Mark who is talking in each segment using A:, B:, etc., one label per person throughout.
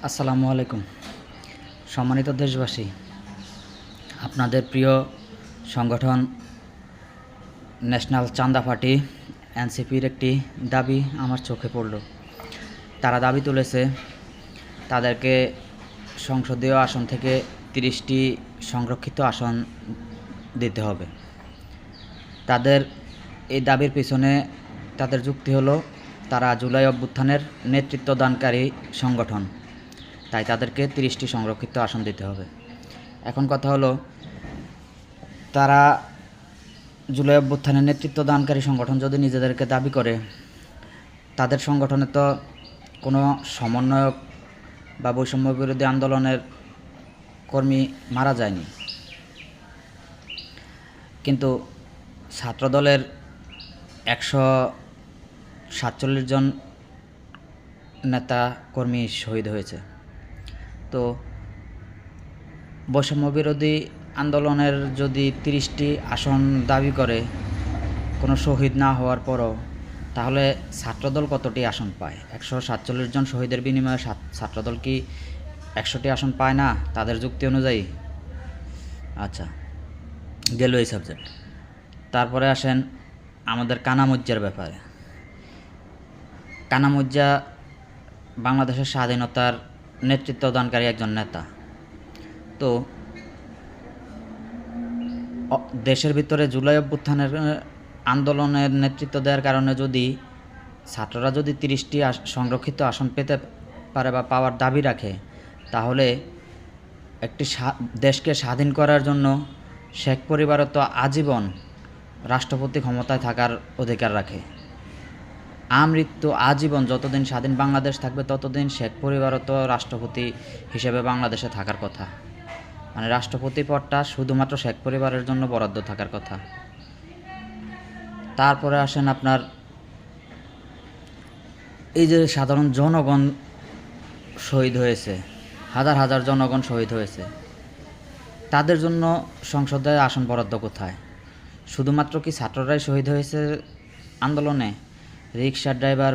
A: আসসালামু আলাইকুম। সম্মানিত দেশবাসী, আপনাদের প্রিয় সংগঠন ন্যাশনাল চাঁদা পার্টি এনসিপির একটি দাবি আমার চোখে পড়ল। তারা দাবি তুলেছে তাদেরকে সংসদীয় আসন থেকে 30টি সংরক্ষিত আসন দিতে হবে। তাদের এই দাবির পিছনে তাদের যুক্তি হলো তারা জুলাই অভ্যুত্থানের নেতৃত্বদানকারী সংগঠন, তাই তাদেরকে 30টি সংরক্ষিত আসন দিতে হবে। এখন কথা হলো, তারা জুলাই অভ্যুত্থানের নেতৃত্বদানকারী সংগঠন যদি নিজেদেরকে দাবি করে, তাদের সংগঠনে তো কোনো সমন্বয়ক বা বৈষম্য বিরোধী আন্দোলনের কর্মী মারা যায়নি, কিন্তু ছাত্রদলের 147 জন নেতা কর্মী শহীদ হয়েছে। তো বৈষম্য বিরোধী আন্দোলনের যদি 30টি আসন দাবি করে কোনো শহীদ না হওয়ার পরও, তাহলে ছাত্রদল কতটি আসন পায়? 147 জন শহীদের বিনিময়ে ছাত্রদল কি 100টি আসন পায় না তাদের যুক্তি অনুযায়ী? আচ্ছা, গেল এই সাবজেক্ট। তারপরে আসেন আমাদের কানামুজ্জার ব্যাপারে। কানামুজ্জা বাংলাদেশের স্বাধীনতার নেতৃত্বদানকারী একজন নেতা। তো দেশের ভিতরে জুলাই অভ্যুত্থানের আন্দোলনের নেতৃত্ব দেওয়ার কারণে যদি ছাত্ররা যদি 30টি সংরক্ষিত আসন পেতে পারে বা পাওয়ার দাবি রাখে, তাহলে একটি দেশকে স্বাধীন করার জন্য শেখ পরিবারও তো আজীবন রাষ্ট্রপতি ক্ষমতায় থাকার অধিকার রাখে। আমৃত্যু আজীবন যতদিন স্বাধীন বাংলাদেশ থাকবে ততদিন শেখ পরিবারও তো রাষ্ট্রপতি হিসেবে বাংলাদেশে থাকার কথা। মানে রাষ্ট্রপতি পদটা শুধুমাত্র শেখ পরিবারের জন্য বরাদ্দ থাকার কথা। তারপরে আসেন আপনার এই যে সাধারণ জনগণ শহীদ হয়েছে, হাজার হাজার জনগণ শহীদ হয়েছে, তাদের জন্য সংসদে আসন বরাদ্দ কোথায়? শুধুমাত্র কি ছাত্ররাই শহীদ হয়েছে আন্দোলনে? রিক্সা driver,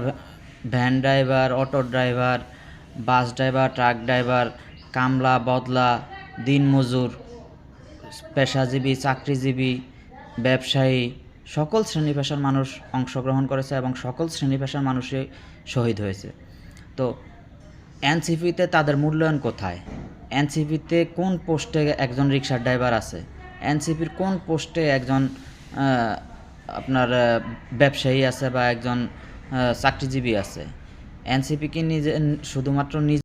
A: van driver, auto driver, bus driver, truck driver, কামলা, বদলা, দিনমজুর, পেশাজীবী, চাকরিজীবী, ব্যবসায়ী, সকল শ্রেণী পেশার মানুষ অংশগ্রহণ করেছে এবং সকল শ্রেণী পেশার মানুষই শহীদ হয়েছে। তো এনসিপিতে তাদের মূল্যায়ন কোথায়? এনসিপিতে কোন পোস্টে একজন রিক্সার ড্রাইভার আছে? এনসিপির কোন পোস্টে একজন আপনার ব্যবসায়ী আছে বা একজন চাকরিজীবী আছে? এনসিপি কি নিজে শুধুমাত্র